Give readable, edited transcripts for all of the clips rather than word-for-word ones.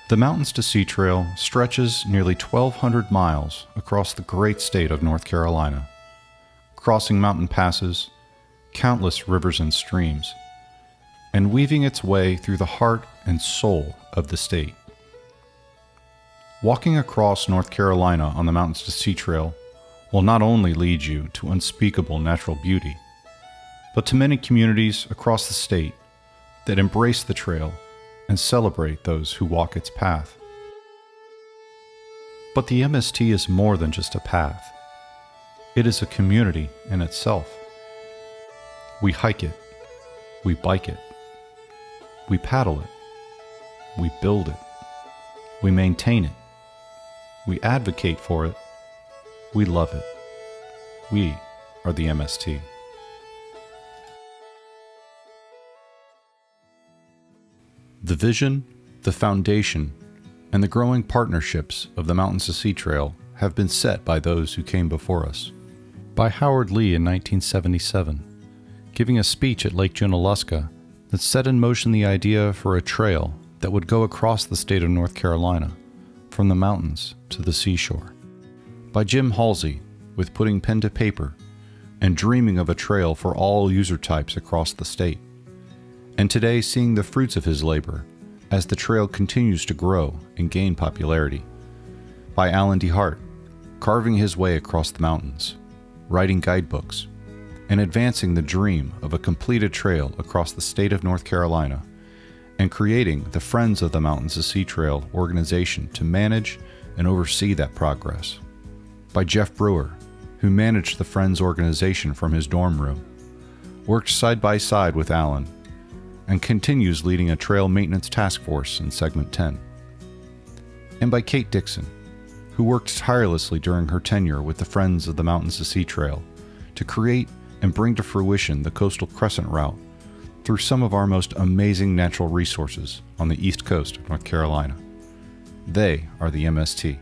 The Mountains to Sea Trail stretches nearly 1,200 miles across the great state of North Carolina, crossing mountain passes, countless rivers and streams, and weaving its way through the heart and soul of the state. Walking across North Carolina on the Mountains to Sea Trail will not only lead you to unspeakable natural beauty, but to many communities across the state that embrace the trail and celebrate those who walk its path. But the MST is more than just a path. It is a community in itself. We hike it, we bike it, we paddle it, we build it, we maintain it, we advocate for it, we love it. We are the MST. The vision, the foundation, and the growing partnerships of the Mountains to Sea Trail have been set by those who came before us. By Howard Lee in 1977, giving a speech at Lake Junaluska that set in motion the idea for a trail that would go across the state of North Carolina, from the mountains to the seashore. By Jim Halsey, with putting pen to paper and dreaming of a trail for all user types across the state. And today seeing the fruits of his labor as the trail continues to grow and gain popularity. By Alan DeHart, carving his way across the mountains, writing guidebooks, and advancing the dream of a completed trail across the state of North Carolina, and creating the Friends of the Mountains to Sea Trail organization to manage and oversee that progress. By Jeff Brewer, who managed the Friends organization from his dorm room, worked side by side with Alan, and continues leading a trail maintenance task force in Segment 10. And by Kate Dixon, who worked tirelessly during her tenure with the Friends of the Mountains to Sea Trail to create and bring to fruition the Coastal Crescent Route through some of our most amazing natural resources on the east coast of North Carolina. They are the MST.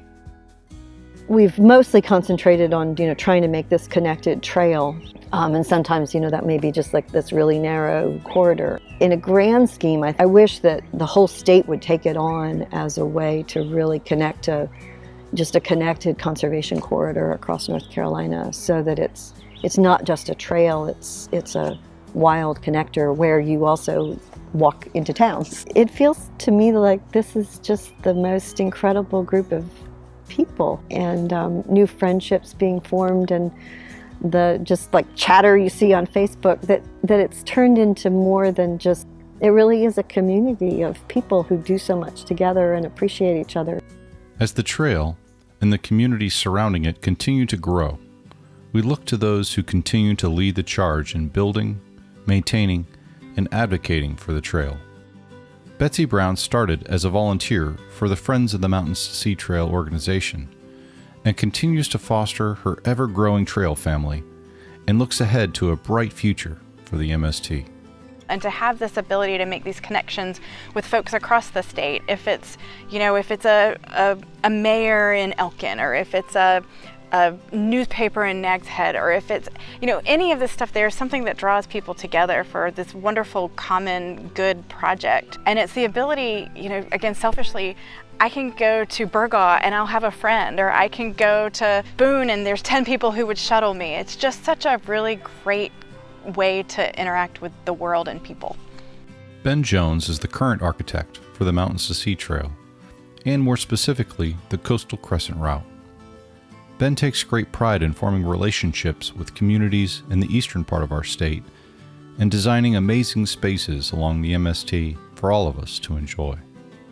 We've mostly concentrated on, trying to make this connected trail. And sometimes, that may be just like this really narrow corridor. In a grand scheme, I wish that the whole state would take it on as a way to really connect to just a connected conservation corridor across North Carolina, so that it's not just a trail, it's a wild connector where you also walk into towns. It feels to me like this is just the most incredible group of people, and new friendships being formed, and the just like chatter you see on Facebook, that it's turned into more than just, it really is a community of people who do so much together and appreciate each other. As the trail and the communities surrounding it continue to grow, we look to those who continue to lead the charge in building, maintaining, and advocating for the trail. Betsy Brown started as a volunteer for the Friends of the Mountains to Sea Trail organization and continues to foster her ever-growing trail family and looks ahead to a bright future for the MST. And to have this ability to make these connections with folks across the state, if it's a mayor in Elkin, or if it's a newspaper in Nags Head, or if it's, any of this stuff, there's something that draws people together for this wonderful common good project. And it's the ability, again, selfishly, I can go to Burgaw and I'll have a friend, or I can go to Boone and there's 10 people who would shuttle me. It's just such a really great way to interact with the world and people. Ben Jones is the current architect for the Mountains to Sea Trail, and more specifically, the Coastal Crescent Route. Ben takes great pride in forming relationships with communities in the eastern part of our state and designing amazing spaces along the MST for all of us to enjoy.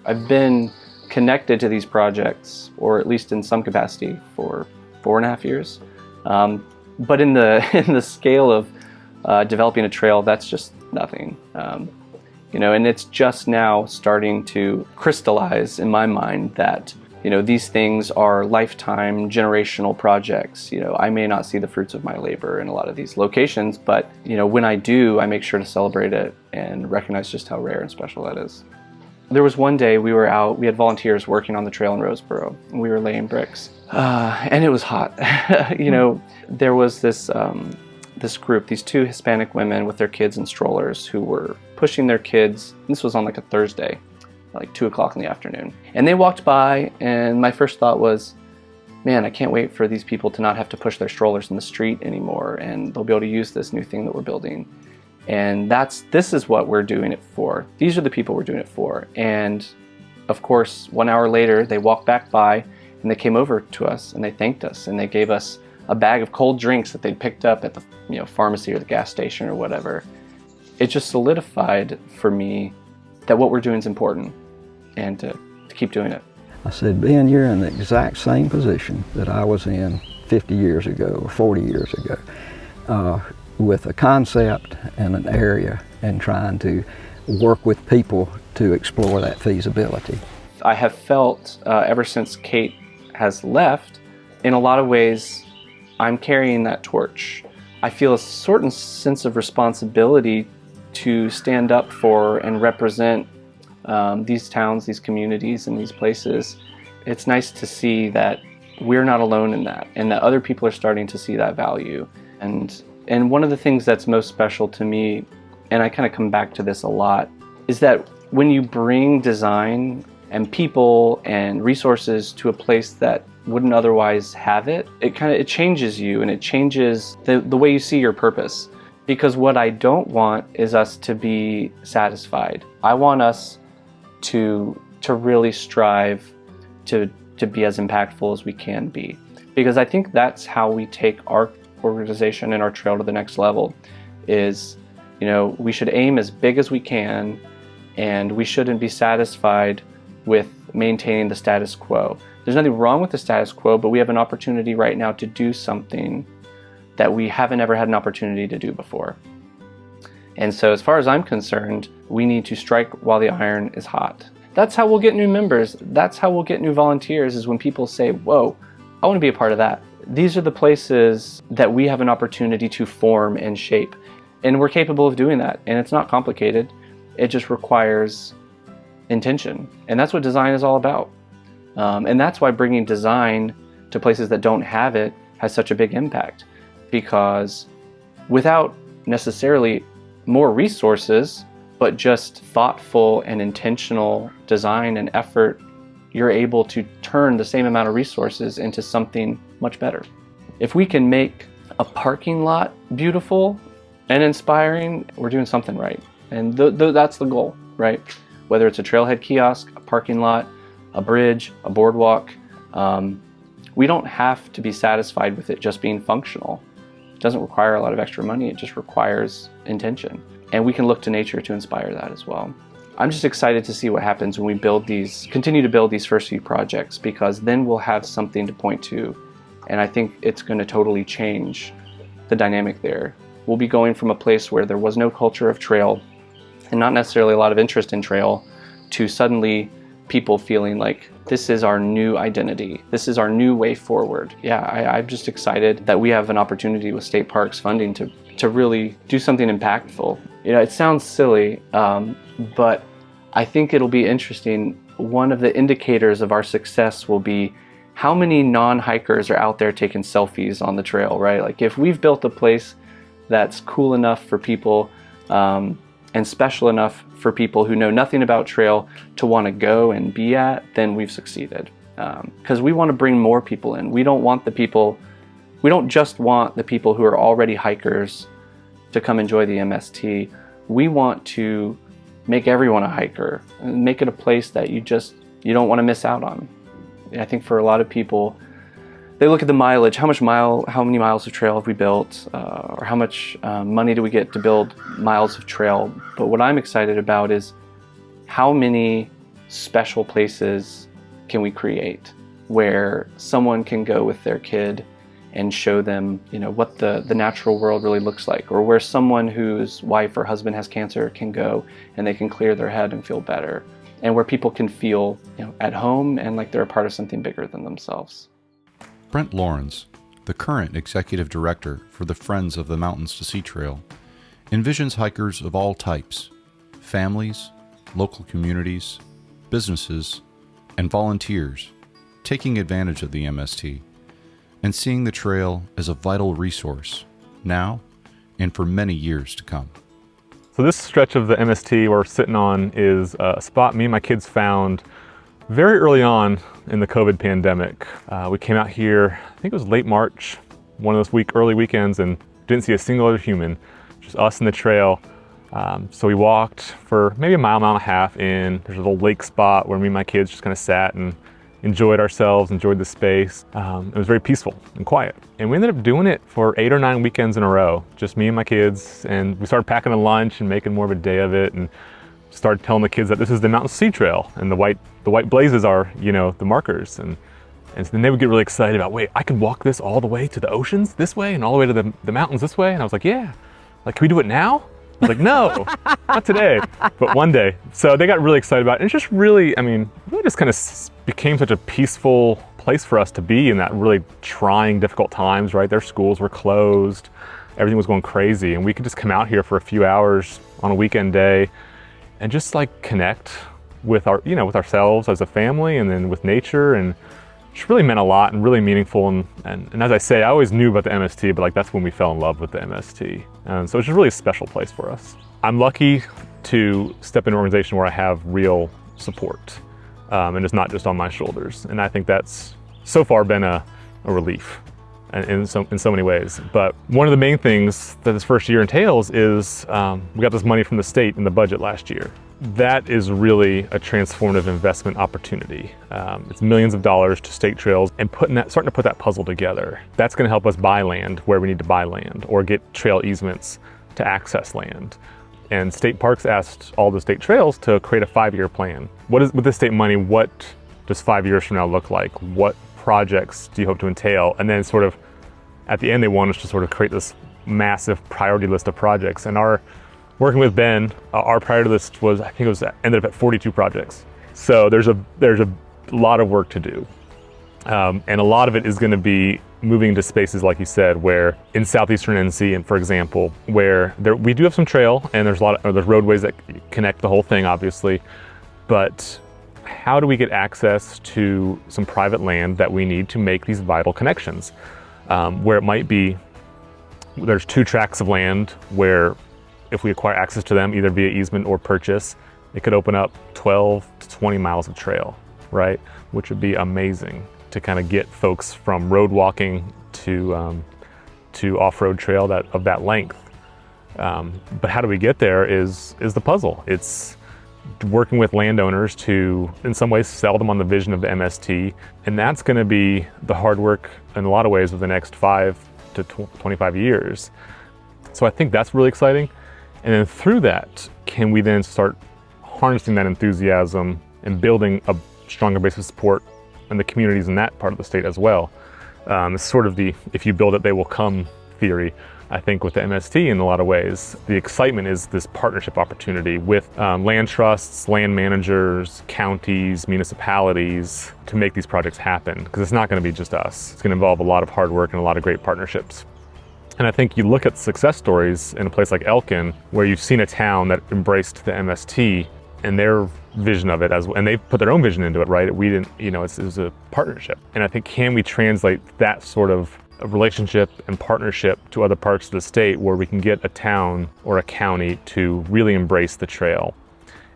I've been connected to these projects, or at least in some capacity, for 4.5 years. But in the scale of developing a trail, that's just nothing. And it's just now starting to crystallize in my mind that these things are lifetime, generational projects. I may not see the fruits of my labor in a lot of these locations, but when I do, I make sure to celebrate it and recognize just how rare and special that is. There was one day we were out, we had volunteers working on the trail in Roseboro, and we were laying bricks, and it was hot. There was this group, these 2 Hispanic women with their kids in strollers, who were pushing their kids. This was on like a Thursday. like 2 o'clock in the afternoon. And they walked by, and my first thought was, man, I can't wait for these people to not have to push their strollers in the street anymore, and they'll be able to use this new thing that we're building. And this is what we're doing it for. These are the people we're doing it for. And of course, 1 hour later, they walked back by and they came over to us and they thanked us and they gave us a bag of cold drinks that they'd picked up at the pharmacy or the gas station or whatever. It just solidified for me that what we're doing is important and to keep doing it. I said, Ben, you're in the exact same position that I was in 50 years ago or 40 years ago. With a concept and an area and trying to work with people to explore that feasibility. I have felt ever since Kate has left, in a lot of ways, I'm carrying that torch. I feel a certain sense of responsibility to stand up for and represent these towns, these communities, and these places. It's nice to see that we're not alone in that and that other people are starting to see that value. And one of the things that's most special to me, and I kind of come back to this a lot, is that when you bring design and people and resources to a place that wouldn't otherwise have it, it changes you and it changes the way you see your purpose. Because what I don't want is us to be satisfied. I want us to really strive to be as impactful as we can be. Because I think that's how we take our organization and our trail to the next level is, we should aim as big as we can, and we shouldn't be satisfied with maintaining the status quo. There's nothing wrong with the status quo, but we have an opportunity right now to do something that we haven't ever had an opportunity to do before. And so as far as I'm concerned, we need to strike while the iron is hot. That's how we'll get new members. That's how we'll get new volunteers, is when people say, whoa, I want to be a part of that. These are the places that we have an opportunity to form and shape. And we're capable of doing that. And it's not complicated. It just requires intention. And that's what design is all about. And that's why bringing design to places that don't have it has such a big impact. Because without necessarily more resources, but just thoughtful and intentional design and effort, you're able to turn the same amount of resources into something much better. If we can make a parking lot beautiful and inspiring, we're doing something right. And that's the goal, right? Whether it's a trailhead kiosk, a parking lot, a bridge, a boardwalk, we don't have to be satisfied with it just being functional. It doesn't require a lot of extra money, it just requires intention. And we can look to nature to inspire that as well. I'm just excited to see what happens when we continue to build these first few projects, because then we'll have something to point to. And I think it's going to totally change the dynamic there. We'll be going from a place where there was no culture of trail and not necessarily a lot of interest in trail, to suddenly people feeling like this is our new identity. This is our new way forward. Yeah, I'm just excited that we have an opportunity with state parks funding to really do something impactful. It sounds silly, but I think it'll be interesting. One of the indicators of our success will be how many non-hikers are out there taking selfies on the trail, right? Like if we've built a place that's cool enough for people and special enough for people who know nothing about trail to want to go and be at, then we've succeeded. Because we want to bring more people in. We don't just want the people who are already hikers to come enjoy the MST. We want to make everyone a hiker and make it a place that you don't want to miss out on. I think for a lot of people, they look at the mileage, how many miles of trail have we built, or how much money do we get to build miles of trail. But what I'm excited about is how many special places can we create where someone can go with their kid and show them, what the natural world really looks like, or where someone whose wife or husband has cancer can go and they can clear their head and feel better, and where people can feel, at home and like they're a part of something bigger than themselves. Brent Lawrence, the current executive director for the Friends of the Mountains to Sea Trail, envisions hikers of all types, families, local communities, businesses, and volunteers taking advantage of the MST and seeing the trail as a vital resource now and for many years to come. So this stretch of the MST we're sitting on is a spot me and my kids found very early on in the COVID pandemic. We came out here, I think it was late March, one of those early weekends, and didn't see a single other human, just us and the trail. So we walked for maybe a mile and a half in. There's a little lake spot where me and my kids just kind of sat and enjoyed ourselves, enjoyed the space. It was very peaceful and quiet. And we ended up doing it for 8 or 9 weekends in a row, just me and my kids. And we started packing a lunch and making more of a day of it, and started telling the kids that this is the Mountain Sea Trail, and the white blazes are, the markers. And then they would get really excited about, wait, I could walk this all the way to the oceans this way and all the way to the mountains this way? And I was like, yeah. Like, can we do it now? I was like, no, not today, but one day. So they got really excited about it. And it's just really, really just kind of became such a peaceful place for us to be in that really trying, difficult times, right? Their schools were closed. Everything was going crazy. And we could just come out here for a few hours on a weekend day and just like connect with with ourselves as a family, and then with nature, and it's really meant a lot and really meaningful. And as I say, I always knew about the MST, but like that's when we fell in love with the MST. And so it's just really a special place for us. I'm lucky to step in an organization where I have real support, and it's not just on my shoulders. And I think that's so far been a relief in so many ways. But one of the main things that this first year entails is we got this money from the state in the budget last year. That is really a transformative investment opportunity. It's millions of dollars to state trails, and starting to put that puzzle together. That's going to help us buy land where we need to buy land, or get trail easements to access land. And state parks asked all the state trails to create a 5-year plan. With this state money, what does 5 years from now look like? What projects do you hope to entail? And then sort of at the end, they want us to sort of create this massive priority list of projects. And working with Ben, our priority list ended up at 42 projects. So there's a lot of work to do. And a lot of it is going to be moving into spaces, like you said, where in southeastern NC, and for example, where we do have some trail, and there's roadways that connect the whole thing, obviously. But how do we get access to some private land that we need to make these vital connections? Where it might be, there's 2 tracts of land where if we acquire access to them, either via easement or purchase, it could open up 12 to 20 miles of trail, right? Which would be amazing to kind of get folks from road walking to off-road trail of that length. But how do we get there is the puzzle. It's working with landowners to, in some ways, sell them on the vision of the MST. And that's going to be the hard work in a lot of ways of the next 5 to 25 years. So I think that's really exciting. And then through that, can we then start harnessing that enthusiasm and building a stronger base of support in the communities in that part of the state as well? It's sort of the if you build it, they will come theory. I think with the MST in a lot of ways, the excitement is this partnership opportunity with land trusts, land managers, counties, municipalities to make these projects happen. Because it's not going to be just us. It's going to involve a lot of hard work and a lot of great partnerships. And I think you look at success stories in a place like Elkin, where you've seen a town that embraced the MST and their vision of it, and they've put their own vision into it, right? We didn't, it was a partnership. And I think, can we translate that sort of a relationship and partnership to other parts of the state, where we can get a town or a county to really embrace the trail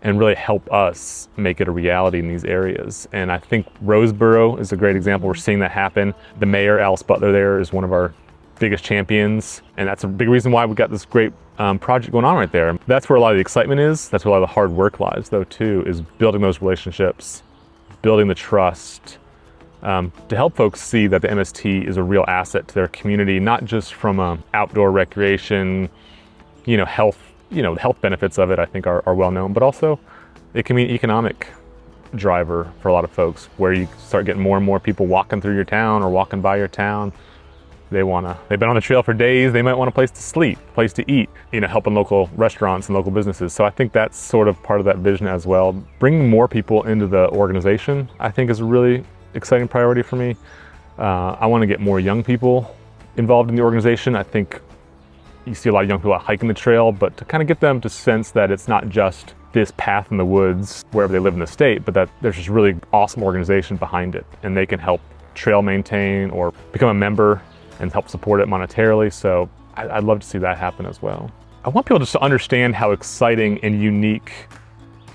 and really help us make it a reality in these areas? And I think Roseboro is a great example. We're seeing that happen. The mayor, Alice Butler, there is one of our biggest champions, and that's a big reason why we got this great project going on right there. That's where a lot of the excitement is. That's where a lot of the hard work lies, though, too, is building those relationships, building the trust, to help folks see that the MST is a real asset to their community, not just from outdoor recreation, health, the health benefits of it I think are well known, but also it can be an economic driver for a lot of folks, where you start getting more and more people walking through your town or walking by your town. They've been on the trail for days. They might want a place to sleep, a place to eat, helping local restaurants and local businesses. So I think that's sort of part of that vision as well. Bringing more people into the organization, I think, is a really exciting priority for me. I want to get more young people involved in the organization. I think you see a lot of young people out hiking the trail, but to kind of get them to sense that it's not just this path in the woods wherever they live in the state, but that there's this really awesome organization behind it, and they can help trail maintain or become a member and help support it monetarily. So I'd love to see that happen as well. I want people just to understand how exciting and unique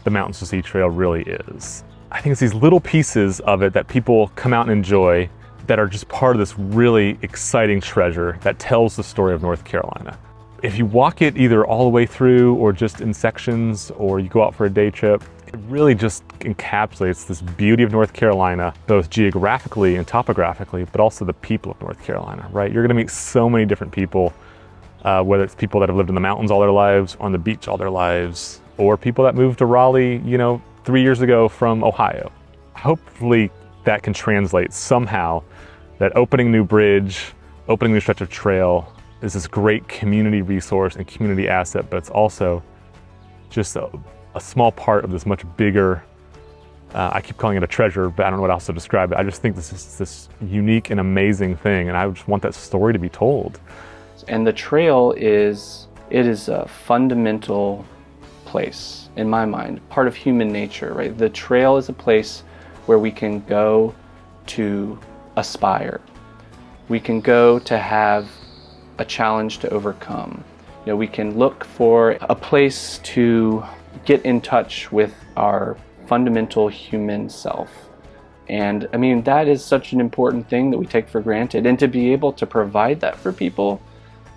the Mountains to Sea Trail really is. I think it's these little pieces of it that people come out and enjoy that are just part of this really exciting treasure that tells the story of North Carolina. If you walk it either all the way through or just in sections, or you go out for a day trip, it really just encapsulates this beauty of North Carolina, both geographically and topographically, but also the people of North Carolina, right? You're gonna meet so many different people, whether it's people that have lived in the mountains all their lives, on the beach all their lives, or people that moved to Raleigh, 3 years ago from Ohio. Hopefully that can translate somehow, that opening a new bridge, opening a new stretch of trail is this great community resource and community asset, but it's also just a small part of this much bigger, I keep calling it a treasure, but I don't know what else to describe it. I just think this is this unique and amazing thing, and I just want that story to be told. And the trail is a fundamental place in my mind, part of human nature, right? The trail is a place where we can go to aspire. We can go to have a challenge to overcome. We can look for a place to get in touch with our fundamental human self. And I mean, that is such an important thing that we take for granted. And to be able to provide that for people,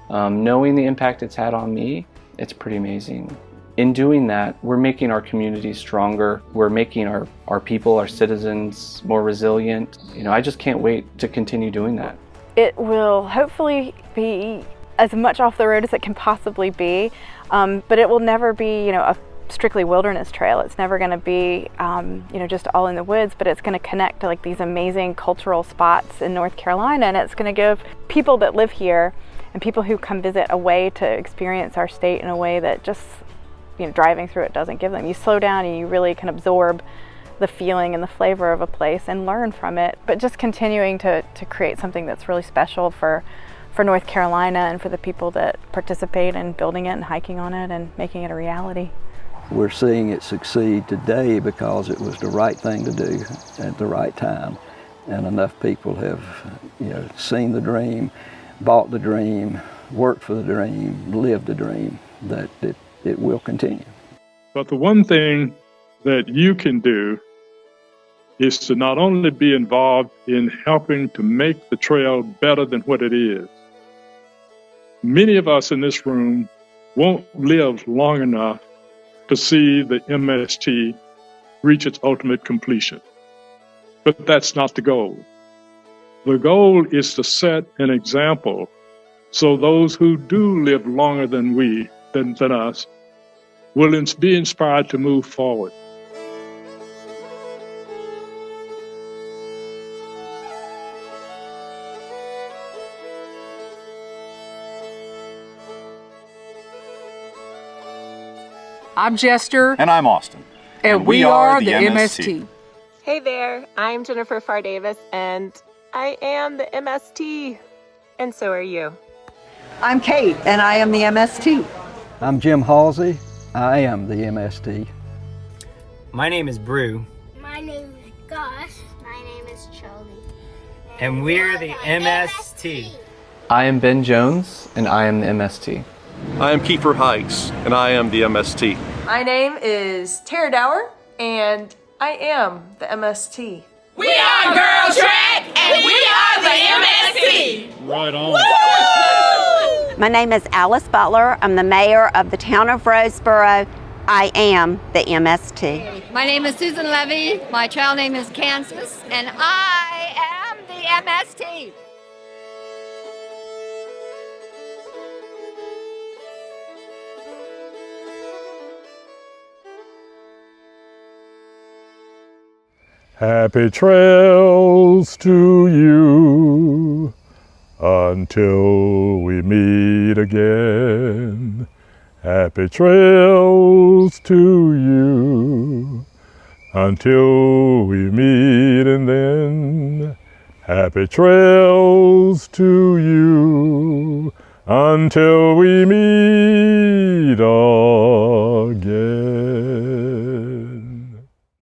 knowing the impact it's had on me, it's pretty amazing. In doing that, we're making our communities stronger. We're making our people, our citizens more resilient. I just can't wait to continue doing that. It will hopefully be as much off the road as it can possibly be, but it will never be, a strictly wilderness trail. It's never going to be, just all in the woods, but it's going to connect to like these amazing cultural spots in North Carolina, and it's going to give people that live here and people who come visit a way to experience our state in a way that just, driving through it doesn't give them. You slow down and you really can absorb the feeling and the flavor of a place and learn from it, but just continuing to create something that's really special for North Carolina and for the people that participate in building it and hiking on it and making it a reality. We're seeing it succeed today because it was the right thing to do at the right time, and enough people have seen the dream, bought the dream, worked for the dream, lived the dream, that it will continue. But the one thing that you can do is to not only be involved in helping to make the trail better than what it is. Many of us in this room won't live long enough to see the MST reach its ultimate completion. But that's not the goal. The goal is to set an example so those who do live longer than us will be inspired to move forward. I'm Jester. And I'm Austin. And we are the MST. Hey there, I'm Jennifer Farr Davis, and I am the MST. And so are you. I'm Kate, and I am the MST. I'm Jim Halsey. I am the MST. My name is Brew. My name is Gus. My name is Charlie. And we're the MST. I am Ben Jones, and I am the MST. I am Kiefer Hikes, and I am the MST. My name is Tara Dower, and I am the MST. We are Girl Track, and we are the MST. Right on. Woo! My name is Alice Butler. I'm the mayor of the town of Roseboro. I am the MST. My name is Susan Levy. My child name is Kansas, and I am the MST. Happy trails to you until we meet again. Happy trails to you until we meet, and then happy trails to you until we meet